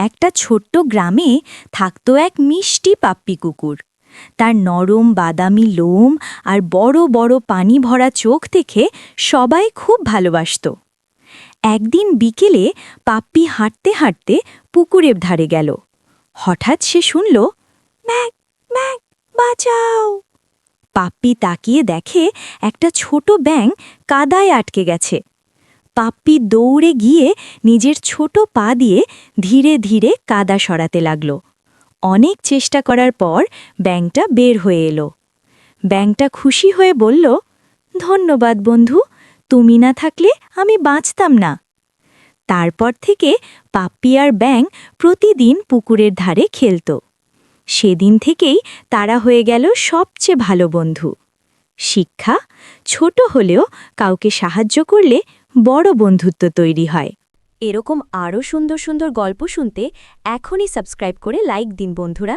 একটা ছোট্ট গ্রামে থাকত এক মিষ্টি পাপ্পি কুকুর। তার নরম বাদামি লোম আর বড় বড় পানি ভরা চোখ দেখে সবাই খুব ভালোবাসত। একদিন বিকেলে পাপ্পি হাঁটতে হাঁটতে পুকুরের ধারে গেল। হঠাৎ সে শুনল, ম্যাক ম্যাক, বাঁচাও। পাপ্পি তাকিয়ে দেখে একটা ছোট ব্যাঙ কাদায় আটকে গেছে। পাপ্পি দৌড়ে গিয়ে নিজের ছোট পা দিয়ে ধীরে ধীরে কাদা সরাতে লাগল। অনেক চেষ্টা করার পর ব্যাঙটা বের হয়ে এলো। ব্যাঙটা খুশি হয়ে বলল, ধন্যবাদ বন্ধু, তুমি না থাকলে আমি বাঁচতাম না। তারপর থেকে পাপ্পি আর ব্যাঙ প্রতিদিন পুকুরের ধারে খেলত। সেদিন থেকেই তারা হয়ে গেল সবচেয়ে ভালো বন্ধু। শিক্ষা: ছোট হলেও কাউকে সাহায্য করলে বড় বন্ধুত্ব তৈরি হয়। এরকম আরও সুন্দর সুন্দর গল্প শুনতে এখনই সাবস্ক্রাইব করে লাইক দিন বন্ধুরা।